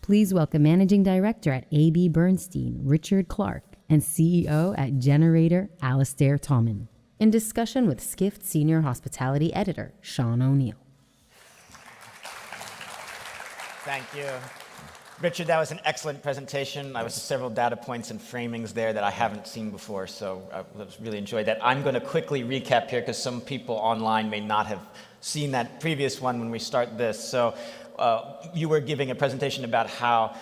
Please welcome Managing Director at AB Bernstein, Richard Clarke, and CEO at Generator, Alastair Thomann, in discussion with Skift Senior Hospitality Editor, Sean O'Neill. Thank you. Richard, that was an excellent presentation. I was several data points and framings there that I haven't seen before, so I really enjoyed that. I'm going to quickly recap here because some people online may not have seen that previous one when we start this. So you were giving a presentation about how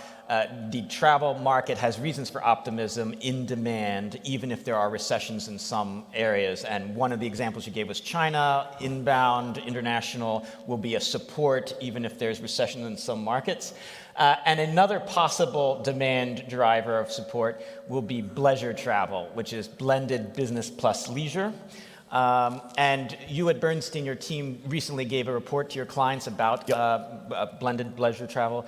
the travel market has reasons for optimism in demand, even if there are recessions in some areas. And one of the examples you gave was China, inbound, international will be a support, even if there's recession in some markets. And another possible demand driver of support will be bleisure travel, which is blended business plus leisure. And you at Bernstein, your team recently gave a report to your clients about blended bleisure travel.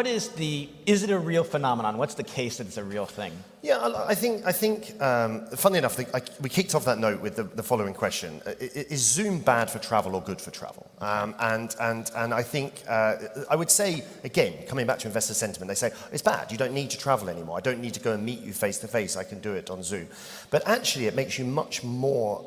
Is it a real phenomenon? What's the case that it's a real thing? Yeah, I think. Funnily enough, we kicked off that note with the following question: is Zoom bad for travel or good for travel? And I think I would say again, coming back to investor sentiment, they say it's bad. You don't need to travel anymore. I don't need to go and meet you face to face. I can do it on Zoom. But actually, it makes you much more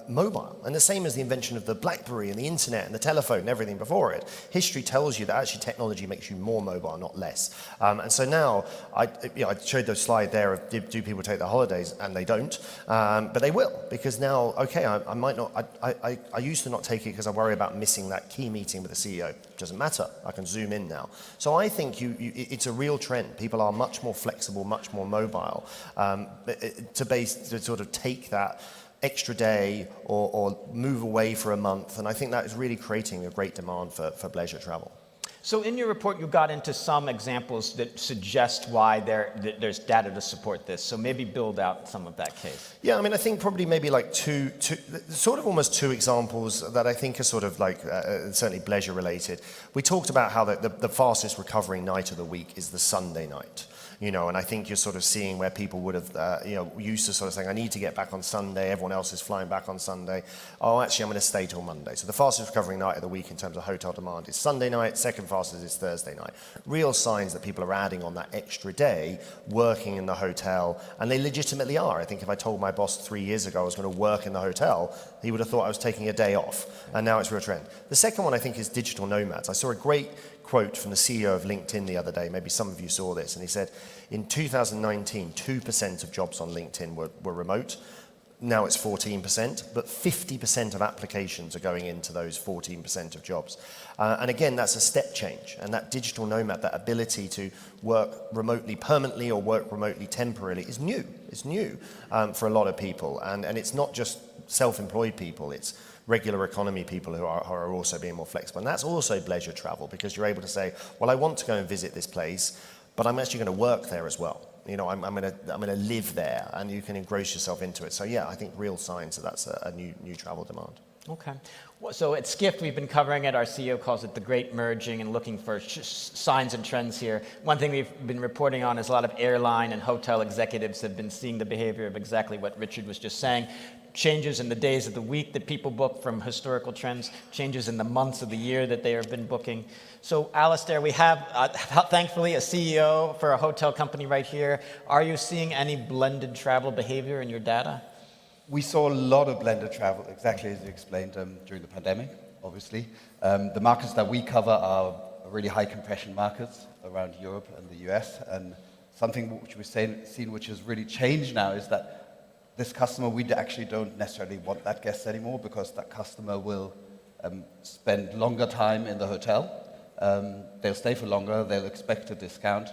mobile, and the same as the invention of the BlackBerry and the internet and the telephone and everything before it. History tells you that actually technology makes you more mobile, not less. And so now, I showed the slide there of do people take their holidays, and they don't, but they will, because now, okay, I might not, I used to not take it because I worry about missing that key meeting with the CEO. It doesn't matter, I can zoom in now. So I think it's a real trend. People are much more flexible, much more mobile, to sort of take that extra day or move away for a month, and I think that is really creating a great demand for bleisure travel. So in your report, you got into some examples that suggest why there's data to support this. So maybe build out some of that case. Yeah, I mean, I think probably maybe like two sort of almost two examples that I think are sort of like certainly bleisure related. We talked about how the fastest recovering night of the week is the Sunday night. And I think you're sort of seeing where people would have, used to sort of saying, I need to get back on Sunday, everyone else is flying back on Sunday. Oh, actually, I'm going to stay till Monday. So the fastest recovering night of the week in terms of hotel demand is Sunday night, second fastest is Thursday night. Real signs that people are adding on that extra day, working in the hotel, and they legitimately are. I think if I told my boss 3 years ago I was going to work in the hotel, he would have thought I was taking a day off, and now it's a real trend. The second one I think is digital nomads. I saw a great quote from the CEO of LinkedIn the other day, maybe some of you saw this, and he said, in 2019, 2% of jobs on LinkedIn were remote. Now it's 14%, but 50% of applications are going into those 14% of jobs. And again, that's a step change. And that digital nomad, that ability to work remotely permanently or work remotely temporarily is new. It's new for a lot of people. And it's not just self-employed people, it's regular economy people who are also being more flexible. And that's also bleisure travel, because you're able to say, well, I want to go and visit this place, but I'm actually going to work there as well. I'm going to live there, and you can engross yourself into it. So yeah, I think real signs that that's a new travel demand. Okay. So at Skift, we've been covering it. Our CEO calls it the great merging and looking for signs and trends here. One thing we've been reporting on is a lot of airline and hotel executives have been seeing the behavior of exactly what Richard was just saying. Changes in the days of the week that people book from historical trends, changes in the months of the year that they have been booking. So, Alastair, we have, thankfully, a CEO for a hotel company right here. Are you seeing any blended travel behavior in your data? We saw a lot of blended travel, exactly as you explained, during the pandemic, obviously. The markets that we cover are really high compression markets around Europe and the US, and something which we've seen which has really changed now is that this customer, we actually don't necessarily want that guest anymore, because that customer will spend longer time in the hotel. They'll stay for longer, they'll expect a discount,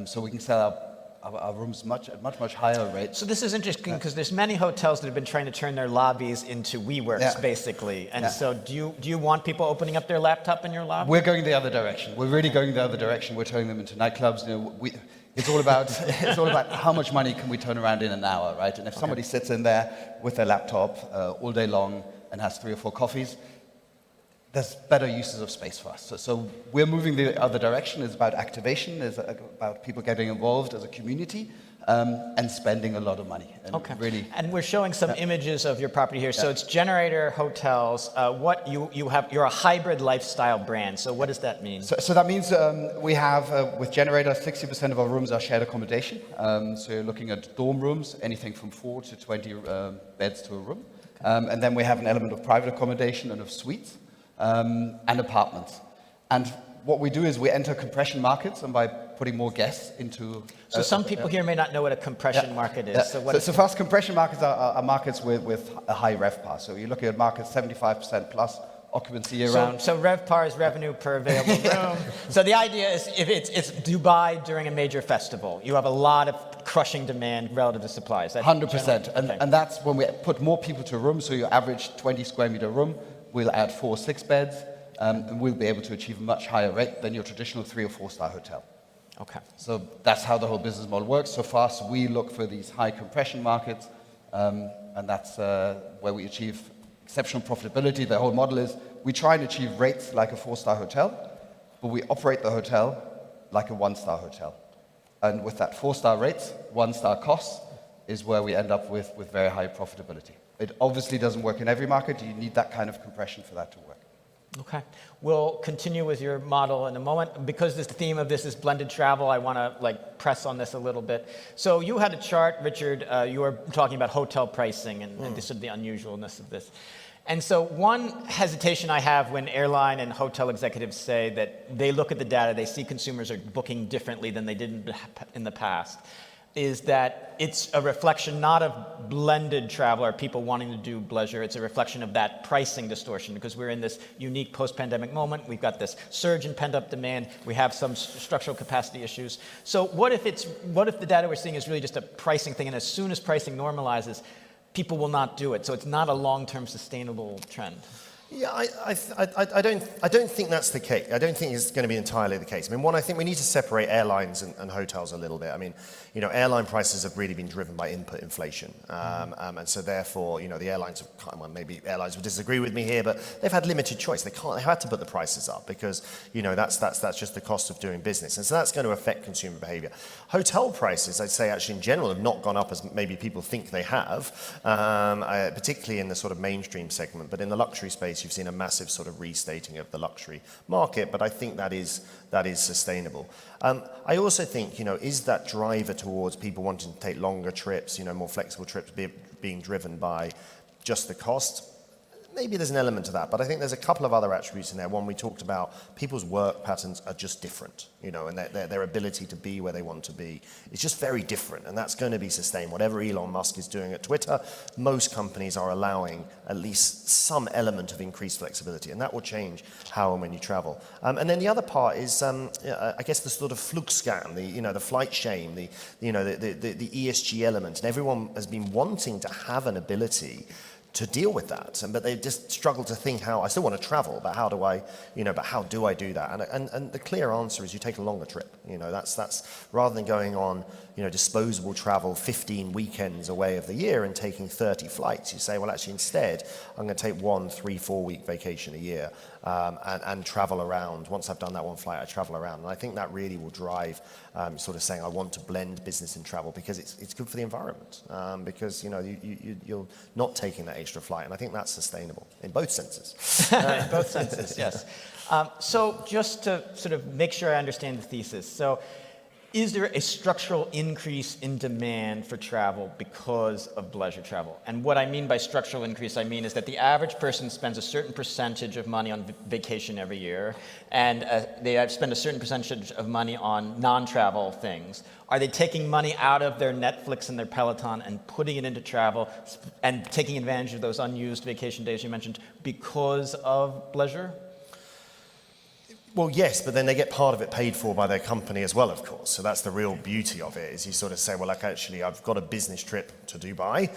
so we can sell our rooms at much higher rates. So this is interesting, because there's many hotels that have been trying to turn their lobbies into WeWorks, basically. And so do you want people opening up their laptop in your lobby? We're going the other direction. We're really going the other direction. We're turning them into nightclubs. It's all about how much money can we turn around in an hour, right? And if somebody sits in there with their laptop all day long and has 3 or 4 coffees, there's better uses of space for us. So we're moving the other direction. It's about activation. It's about people getting involved as a community and spending a lot of money. And Okay. Really. And we're showing some images of your property here. So it's Generator Hotels. What you have, you're a hybrid lifestyle brand. So what does that mean? So that means we have, with Generator, 60% of our rooms are shared accommodation. So you're looking at dorm rooms, anything from 4 to 20 beds to a room. And then we have an element of private accommodation and of suites. And apartments. And what we do is we enter compression markets, and by putting more guests into... So some people here may not know what a compression market is. Yeah. So for us, compression markets are markets with a high RevPAR. So you're looking at markets 75% plus occupancy year round. So RevPAR is revenue per available room. So the idea is if it's Dubai during a major festival, you have a lot of crushing demand relative to supply. Is that 100%. Okay. And that's when we put more people to a room. So your average 20 square meter room, we'll add 4 or 6 beds, and we'll be able to achieve a much higher rate than your traditional 3 or 4 star hotel. Okay. So that's how the whole business model works. So for us, we look for these high compression markets, and that's where we achieve exceptional profitability. The whole model is we try and achieve rates like a 4-star hotel, but we operate the hotel like a 1-star hotel. And with that 4-star rates, 1-star costs is where we end up with very high profitability. It obviously doesn't work in every market. You need that kind of compression for that to work. Okay. We'll continue with your model in a moment. Because the theme of this is blended travel, I want to press on this a little bit. So you had a chart, Richard. You were talking about hotel pricing and this is the unusualness of this. And so one hesitation I have when airline and hotel executives say that they look at the data, they see consumers are booking differently than they did in the past, is that it's a reflection not of blended travel or people wanting to do bleisure, it's a reflection of that pricing distortion because we're in this unique post-pandemic moment. We've got this surge in pent-up demand. We have some structural capacity issues. So what if the data we're seeing is really just a pricing thing, and as soon as pricing normalizes, people will not do it? So it's not a long-term sustainable trend. Yeah, I don't think that's the case. I don't think it's going to be entirely the case. I mean, one, I think we need to separate airlines and hotels a little bit. I mean, airline prices have really been driven by input inflation, and so therefore, the airlines have, well, maybe airlines would disagree with me here, but they've had limited choice. They've had to put the prices up because that's just the cost of doing business, and so that's going to affect consumer behaviour. Hotel prices, I'd say, actually in general, have not gone up as maybe people think they have, particularly in the sort of mainstream segment, but in the luxury space. You've seen a massive sort of restating of the luxury market, but I think that is sustainable. I also think, is that driver towards people wanting to take longer trips, more flexible trips being driven by just the cost? Maybe there's an element to that, but I think there's a couple of other attributes in there. One, we talked about people's work patterns are just different, and their ability to be where they want to be is just very different, and that's going to be sustained. Whatever Elon Musk is doing at Twitter, most companies are allowing at least some element of increased flexibility, and that will change how and when you travel. And then the other part is, I guess, the sort of Flugsskam, the flight shame, the ESG element, and everyone has been wanting to have an ability to deal with that, but they just struggle to think how. I still want to travel, but how do I, but how do I do that? And the clear answer is you take a longer trip. That's rather than going on, disposable travel 15 weekends away of the year and taking 30 flights. You say, well, actually, instead, I'm going to take 1 3-4 week vacation a year and travel around. Once I've done that one flight, I travel around, and I think that really will drive sort of saying I want to blend business and travel because it's good for the environment. Because you're not taking that extra flight, and I think that's sustainable in both senses. In both senses, yes. So just to sort of make sure I understand the thesis, so is there a structural increase in demand for travel because of bleisure travel? And what I mean by structural increase, I mean is that the average person spends a certain percentage of money on vacation every year, and they spend a certain percentage of money on non-travel things. Are they taking money out of their Netflix and their Peloton and putting it into travel and taking advantage of those unused vacation days you mentioned because of bleisure? Well, yes, but then they get part of it paid for by their company as well, of course. So that's the real beauty of it, is you sort of say, well, actually, I've got a business trip to Dubai,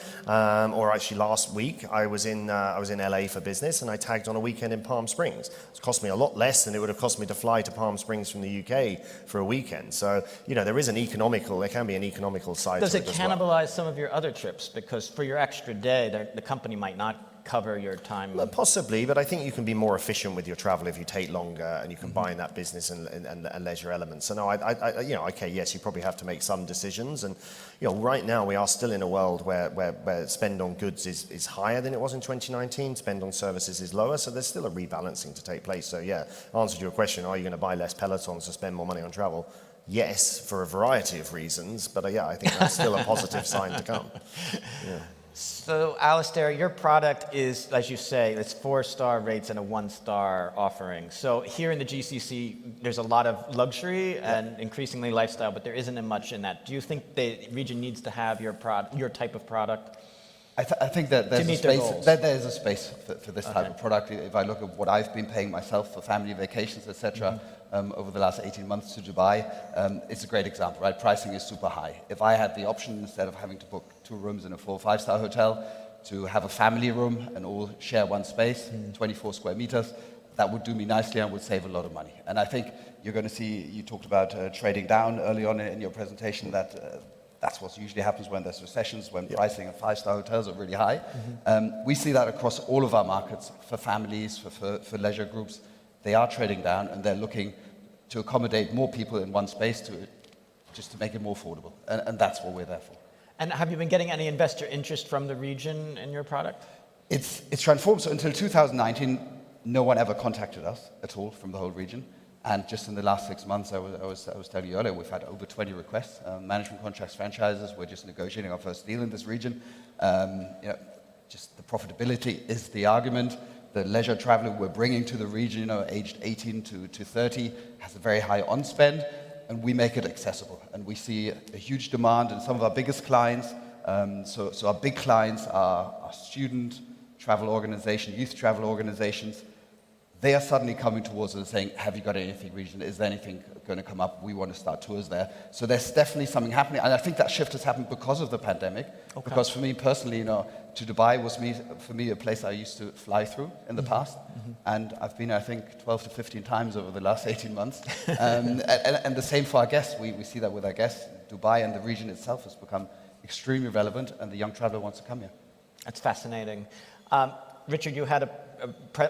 or actually last week I was in LA for business, and I tagged on a weekend in Palm Springs. It cost me a lot less than it would have cost me to fly to Palm Springs from the UK for a weekend. So there can be an economical side to it as well. Does it cannibalize some of your other trips? Because for your extra day, the company might not cover your time? Possibly, but I think you can be more efficient with your travel if you take longer and you combine that business and leisure elements. So no, okay, yes, you probably have to make some decisions. And right now we are still in a world where spend on goods is higher than it was in 2019. Spend on services is lower, so there's still a rebalancing to take place. So yeah, answer to your question: are you going to buy less Pelotons to spend more money on travel? Yes, for a variety of reasons, but yeah, I think that's still a positive sign to come. Yeah. So, Alastair, your product is, as you say, it's 4-star rates and a 1-star offering. So here in the GCC, there's a lot of luxury and increasingly lifestyle, but there isn't much in that. Do you think the region needs to have your type of product? I think that there's a space for this type of product. If I look at what I've been paying myself for family vacations, etc., over the last 18 months to Dubai, it's a great example, right? Pricing is super high. If I had the option, instead of having to book 2 rooms in a 4 or 5-star hotel, to have a family room and all share one space, 24 square meters, that would do me nicely and would save a lot of money. And I think you're going to see, you talked about trading down early on in your presentation, that that's what usually happens when there's recessions, when pricing of 5-star hotels are really high. We see that across all of our markets, for families, for leisure groups. They are trading down and they're looking to accommodate more people in one space just to make it more affordable. And that's what we're there for. And have you been getting any investor interest from the region in your product? It's transformed. So until 2019, no one ever contacted us at all from the whole region. And just in the last 6 months, I was telling you earlier, we've had over 20 requests, management contracts, franchises. We're just negotiating our first deal in this region. Just the profitability is the argument. The leisure traveler we're bringing to the region, aged 18 to 30, has a very high on-spend, and we make it accessible. And we see a huge demand in some of our biggest clients. So our big clients are student travel organizations, youth travel organizations. They are suddenly coming towards us and saying, have you got anything regional? Is there anything going to come up? We want to start tours there. So there's definitely something happening. And I think that shift has happened because of the pandemic. Okay. Because for me personally, to Dubai was for me a place I used to fly through in the past. And I've been, I think, 12 to 15 times over the last 18 months. And the same for our guests. We see that with our guests. Dubai and the region itself has become extremely relevant, and the young traveler wants to come here. That's fascinating. Richard, you had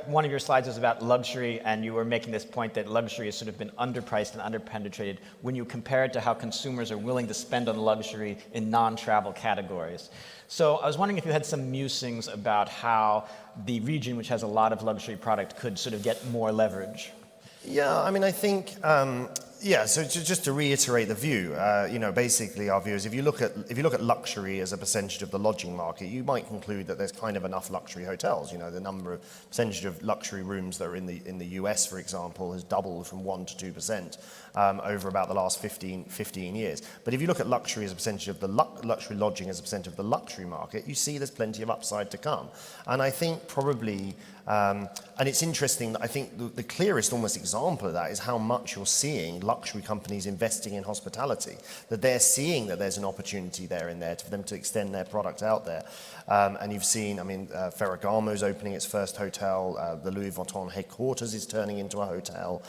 one of your slides was about luxury, and you were making this point that luxury has sort of been underpriced and underpenetrated when you compare it to how consumers are willing to spend on luxury in non-travel categories. So I was wondering if you had some musings about how the region, which has a lot of luxury product, could sort of get more leverage. Yeah, I mean, I think, so just to reiterate the view, basically our view is if you look at luxury as a percentage of the lodging market, you might conclude that there's kind of enough luxury hotels. The number of percentage of luxury rooms that are in the US, for example, has doubled from 1% to 2% over about the last 15 years. But if you look at luxury as a percentage of the luxury lodging as a percentage of the luxury market, you see there's plenty of upside to come. And I think probably, and it's interesting, I think the clearest almost example of that is how much you're seeing luxury companies investing in hospitality, that they're seeing that there's an opportunity there for them to extend their product out there. And you've seen, Ferragamo's opening its first hotel, the Louis Vuitton headquarters is turning into a hotel.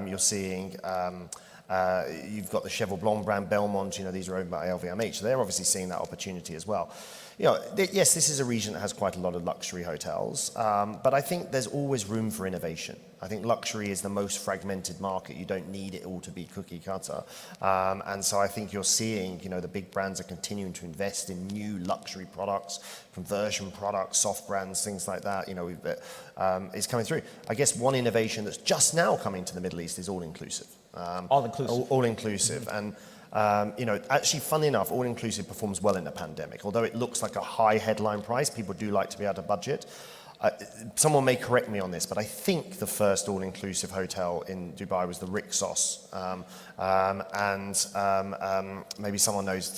You're seeing, you've got the Cheval Blanc brand, Belmont, these are owned by LVMH, so they're obviously seeing that opportunity as well. Yes, this is a region that has quite a lot of luxury hotels, but I think there's always room for innovation. I think luxury is the most fragmented market. You don't need it all to be cookie cutter. And so I think you're seeing, the big brands are continuing to invest in new luxury products, conversion products, soft brands, things like that, is coming through. I guess one innovation that's just now coming to the Middle East is all-inclusive. All-inclusive. All-inclusive. And actually, funny enough, all-inclusive performs well in the pandemic. Although it looks like a high headline price, people do like to be able to budget. Someone may correct me on this, but I think the first all-inclusive hotel in Dubai was the Rixos. Maybe someone knows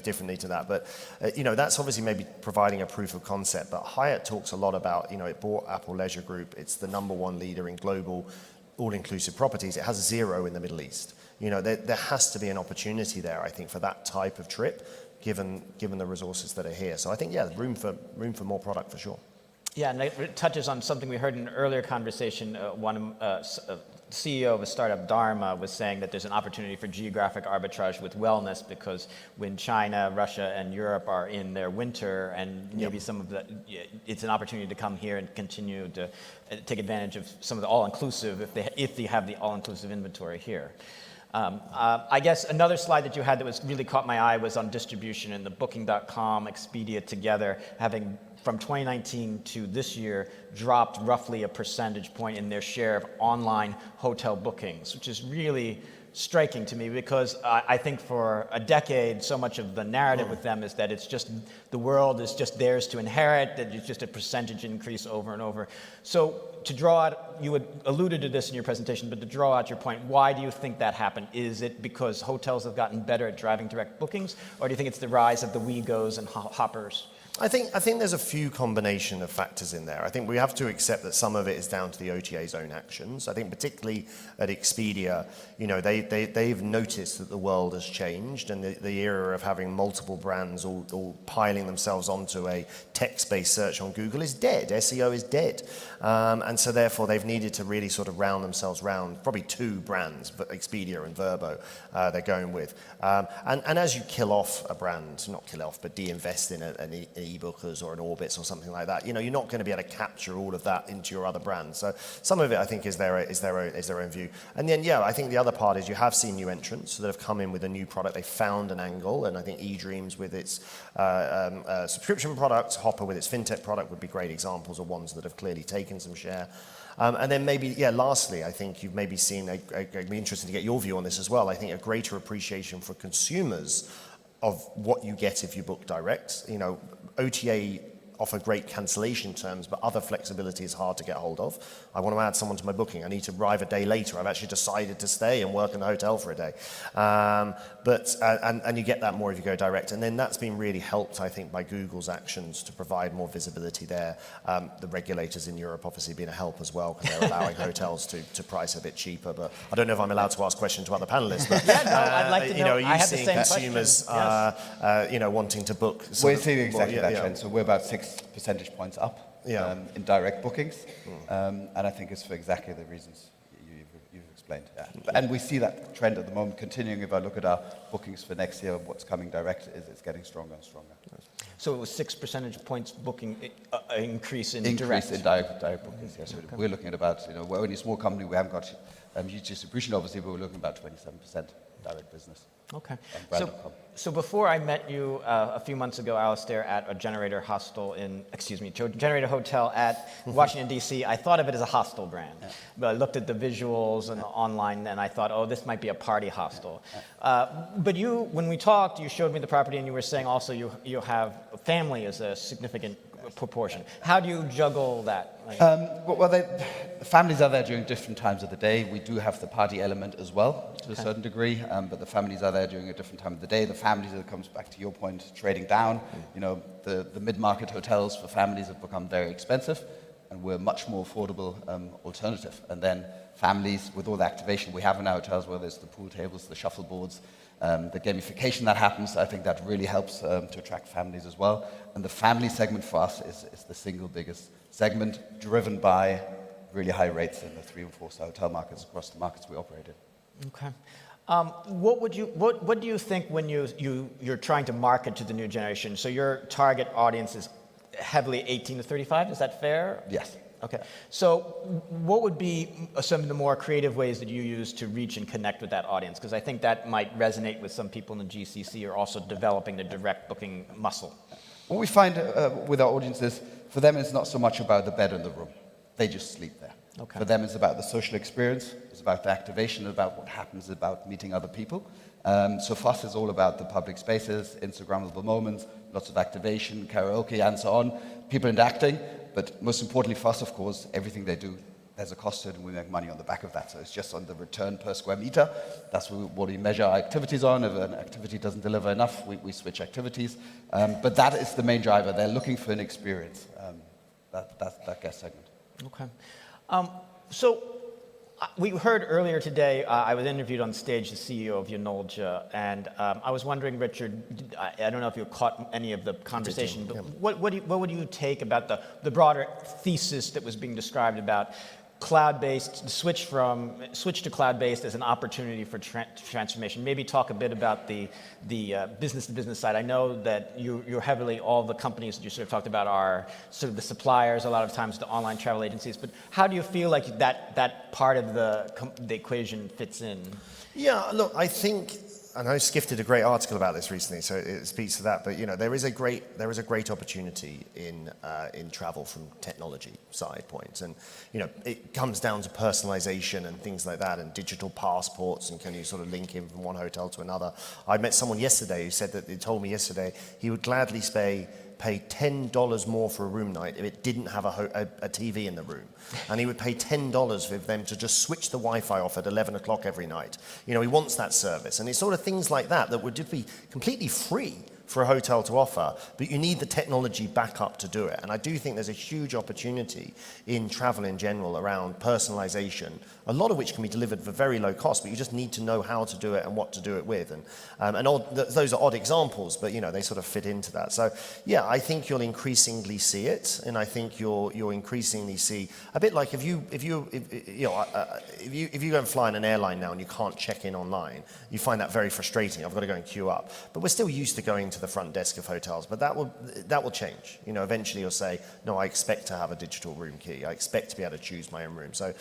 differently to that. But, that's obviously maybe providing a proof of concept. But Hyatt talks a lot about, it bought Apple Leisure Group. It's the #1 leader in global all-inclusive properties. It has 0 in the Middle East. There has to be an opportunity there, I think, for that type of trip, given the resources that are here. So I think, room for more product for sure. Yeah, and it touches on something we heard in an earlier conversation. CEO of a startup, Dharma, was saying that there's an opportunity for geographic arbitrage with wellness because when China, Russia, and Europe are in their winter, and maybe some of the, it's an opportunity to come here and continue to take advantage of some of the all-inclusive if they have the all-inclusive inventory here. I guess another slide that you had that was really caught my eye was on distribution and the Booking.com, Expedia together having from 2019 to this year dropped roughly a percentage point in their share of online hotel bookings, which is really striking to me because I think for a decade so much of the narrative with them is that it's just the world is just theirs to inherit, that it's just a percentage increase over and over. So to draw out, you had alluded to this in your presentation, but to draw out your point, why do you think that happened? Is it because hotels have gotten better at driving direct bookings, or do you think it's the rise of the WeGos and Hoppers? I think there's a few combination of factors in there. I think we have to accept that some of it is down to the OTA's own actions. I think particularly at Expedia, you know, they've noticed that the world has changed and the era of having multiple brands all piling themselves onto a text-based search on Google is dead. SEO is dead. And so therefore they've needed to really sort of round themselves round, probably two brands, but Expedia and Vrbo they're going with. And as you kill off a brand, not kill off, but de-invest in an eBookers or an Orbitz or something like that, you know, you're not going to be able to capture all of that into your other brands. So some of it, I think, is their own view. And then, I think the other part is you have seen new entrants that have come in with a new product. They found an angle, and I think eDreams with its subscription products, Hopper with its fintech product would be great examples of ones that have clearly taken some share. And then maybe, lastly, I think you've maybe seen, it'd be interesting to get your view on this as well, I think a greater appreciation for consumers of what you get if you book direct. You know, OTA offer great cancellation terms, but other flexibility is hard to get hold of. I want to add someone to my booking. I need to arrive a day later. I've actually decided to stay and work in the hotel for a day. And you get that more if you go direct. And then that's been really helped, I think, by Google's actions to provide more visibility there. The regulators in Europe obviously been a help as well because they're allowing hotels to price a bit cheaper. But I don't know if I'm allowed to ask questions to other panelists. But, I'd like to know. Are you seeing consumers, wanting to book? We're seeing exactly that trend. So we're about 6 percentage points up in direct bookings, and I think it's for exactly the reasons you've explained. Yeah. And we see that trend at the moment continuing. If I look at our bookings for next year, what's coming direct it's getting stronger and stronger. So it was 6 percentage points booking increase in direct bookings. Mm-hmm. Yeah. So we're looking at about, we're only a small company. We haven't got huge distribution, obviously, but we're looking at about 27% direct business. Okay. So before I met you a few months ago, Alastair, at a Generator Generator Hotel at Washington, D.C., I thought of it as a hostel brand. Yeah. But I looked at the visuals and online, and I thought, this might be a party hostel. But when we talked, you showed me the property, and you were saying also you have family as a significant proportion. How do you juggle that? The families are there during different times of the day. We do have the party element as well, to a certain degree, but the families are there during a different time of the day. The families, it comes back to your point, trading down. You know, the mid-market hotels for families have become very expensive, and we're a much more affordable alternative. And then families, with all the activation we have in our hotels, whether it's the pool tables, the shuffleboards, the gamification that happens, I think that really helps to attract families as well. And the family segment for us is the single biggest segment, driven by really high rates in the 3- and 4-star hotel markets across the markets we operate in. Okay. What do you think when you're trying to market to the new generation? So your target audience is heavily 18 to 35. Is that fair? Yes. Okay. So what would be some of the more creative ways that you use to reach and connect with that audience? Because I think that might resonate with some people in the GCC who are also developing the direct booking muscle. What we find with our audiences, for them it's not so much about the bed in the room. They just sleep there. Okay. For them it's about the social experience, it's about the activation, about what happens, about meeting other people. So for us it's all about the public spaces, Instagrammable moments, lots of activation, karaoke and so on, people interacting. But most importantly for us, of course, everything they do, there's a cost to it and we make money on the back of that. So it's just on the return per square meter. That's what we measure our activities on. If an activity doesn't deliver enough, we switch activities. But that is the main driver. They're looking for an experience, that guest segment. Okay. So we heard earlier today, I was interviewed on stage, the CEO of Yanolja, and I was wondering, Richard, I don't know if you caught any of the conversation, but what would you take about the broader thesis that was being described about cloud-based, switch to cloud-based as an opportunity for transformation. Maybe talk a bit about the business-to-business side. I know that you're heavily, all the companies that you sort of talked about are sort of the suppliers, a lot of times the online travel agencies, but how do you feel like that part of the equation fits in? Yeah, look, I know Skift did a great article about this recently, so it speaks to that. But there is a great opportunity in travel from technology side points, and it comes down to personalization and things like that, and digital passports, and can you sort of link in from one hotel to another. I met someone yesterday who said that, he told me yesterday he would gladly pay $10 more for a room night if it didn't have a TV in the room. And he would pay $10 for them to just switch the Wi-Fi off at 11 o'clock every night. He wants that service. And it's sort of things like that would just be completely free for a hotel to offer, but you need the technology backup to do it. And I do think there's a huge opportunity in travel in general around personalization, a lot of which can be delivered for very low cost, but you just need to know how to do it and what to do it with. And those are odd examples, but they sort of fit into that. So yeah, I think you'll increasingly see it, and I think you'll increasingly see a bit like if you go and fly in an airline now and you can't check in online, you find that very frustrating. I've got to go and queue up, but we're still used to going to the front desk of hotels, but that will change. Eventually you'll say, no, I expect to have a digital room key. I expect to be able to choose my own room. So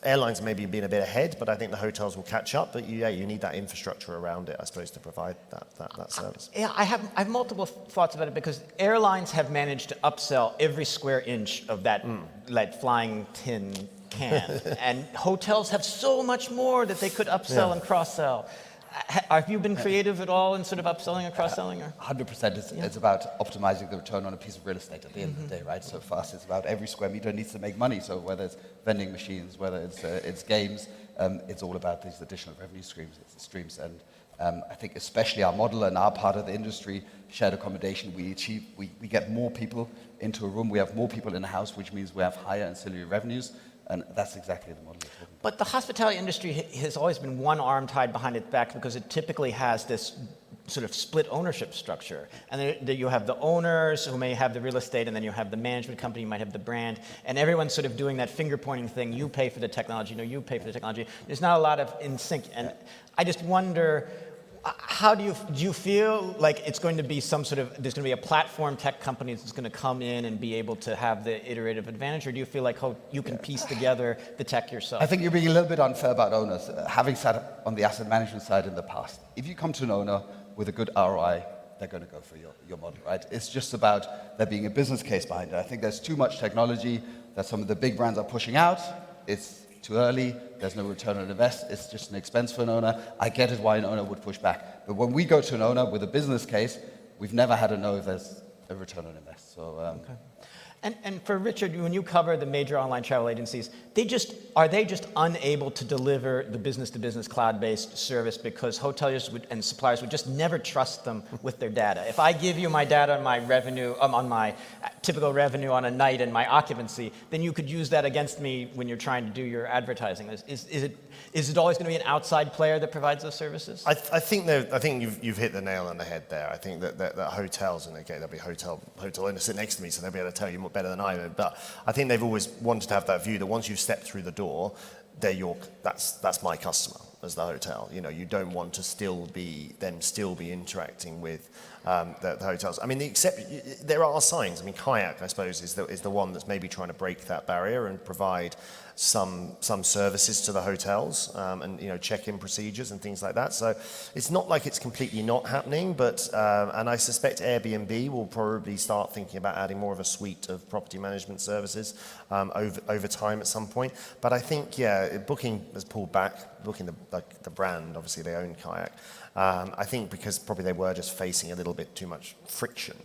airlines maybe been a bit ahead, but I think the hotels will catch up. But you need that infrastructure around it, I suppose, to provide that service. Yeah, I have multiple thoughts about it, because airlines have managed to upsell every square inch of that flying tin can, and hotels have so much more that they could upsell and cross-sell. Have you been creative at all in sort of upselling and cross-selling? 100%. It's about optimizing the return on a piece of real estate at the end of the day, right? So for us, it's about every square meter needs to make money. So whether it's vending machines, whether it's games, it's all about these additional revenue streams. And I think especially our model and our part of the industry, shared accommodation, we get more people into a room, we have more people in a house, which means we have higher ancillary revenues. And that's exactly the model we're talking about. But the hospitality industry has always been one arm tied behind its back, because it typically has this sort of split ownership structure. And you have the owners who may have the real estate, and then you have the management company, you might have the brand, and everyone's sort of doing that finger-pointing thing. You pay for the technology, no, you pay for the technology. There's not a lot of in sync. And I just wonder, how do you feel like it's going to be there's going to be a platform tech company that's going to come in and be able to have the iterative advantage, or do you feel like you can piece together the tech yourself? I think you're being a little bit unfair about owners. Having sat on the asset management side in the past, if you come to an owner with a good ROI, they're going to go for your model, right? It's just about there being a business case behind it. I think there's too much technology that some of the big brands are pushing out. It's too early, there's no return on invest, it's just an expense for an owner. I get it why an owner would push back. But when we go to an owner with a business case, we've never had to know if there's a return on invest. So, okay. And for Richard, when you cover the major online travel agencies, are they just unable to deliver the business-to-business cloud-based service because hoteliers and suppliers would just never trust them with their data? If I give you my data on my revenue, on my typical revenue on a night and my occupancy, then you could use that against me when you're trying to do your advertising. Is it always going to be an outside player that provides those services? I think you've hit the nail on the head there. I think that hotels, and again, there'll be hotel owner sit next to me, so they'll be able to tell you more better than I would. But I think they've always wanted to have that view that once you've stepped through the door, that's my customer as the hotel. You don't want to still be interacting with the hotels. I mean, there are signs. I mean, Kayak, I suppose, is the one that's maybe trying to break that barrier and provide some services to the hotels, and check-in procedures and things like that. So it's not like it's completely not happening, but and I suspect Airbnb will probably start thinking about adding more of a suite of property management services over time at some point. But I think Booking has pulled back. Booking, the brand, obviously they own Kayak. I think because probably they were just facing a little bit too much friction.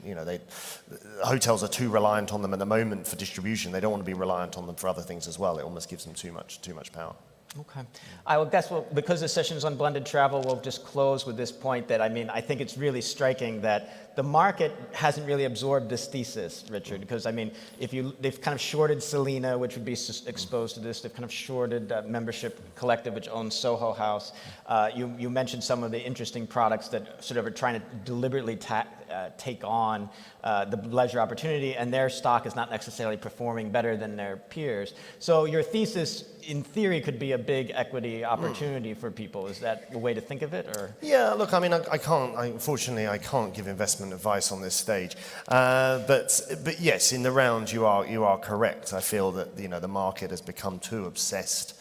Hotels are too reliant on them at the moment for distribution. They don't want to be reliant on them for other things as well. It almost gives them too much power. Okay. I will guess because the session is on blended travel, we'll just close with this point that, I think it's really striking that the market hasn't really absorbed this thesis, Richard, because, they've kind of shorted Selena, which would be exposed to this. They've kind of shorted Membership Collective, which owns Soho House. You mentioned some of the interesting products that sort of are trying to deliberately take on the leisure opportunity, and their stock is not necessarily performing better than their peers. So your thesis, in theory, could be a big equity opportunity for people. Is that the way to think of it, or? Yeah, look, Unfortunately, I can't give investment advice on this stage. But yes, in the round, you are correct. I feel that the market has become too obsessed.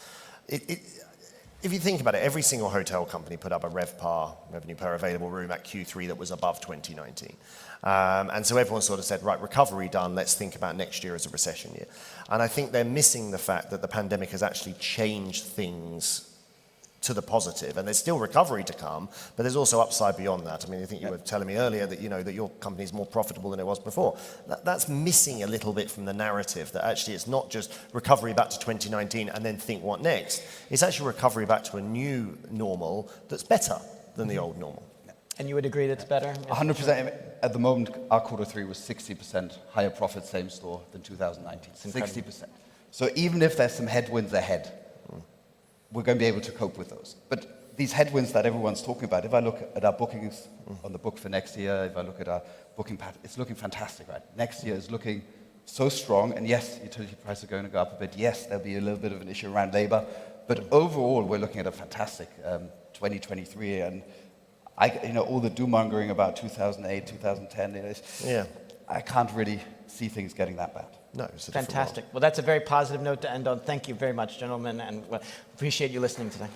If you think about it, every single hotel company put up a RevPAR, revenue per available room, at Q3 that was above 2019. And so everyone sort of said, right, recovery done, let's think about next year as a recession year. And I think they're missing the fact that the pandemic has actually changed things to the positive, and there's still recovery to come, but there's also upside beyond that. I think you were telling me earlier that that your company is more profitable than it was before. That's missing a little bit from the narrative, that actually it's not just recovery back to 2019 and then think what next. It's actually recovery back to a new normal that's better than the old normal. And you would agree that's better? 100%. At the moment, our Q3 was 60% higher profit same store than 2019. 60%. So even if there's some headwinds ahead, we're going to be able to cope with those. But these headwinds that everyone's talking about, if I look at our bookings on the book for next year, if I look at our booking pattern, it's looking fantastic, right? Next year is looking so strong, and yes, utility prices are going to go up a bit. Yes, there'll be a little bit of an issue around labor, but overall, we're looking at a fantastic 2023, and all the doom-mongering about 2008, 2010, I can't really see things getting that bad. No, it's a fantastic. Well, that's a very positive note to end on. Thank you very much, gentlemen, and appreciate you listening today.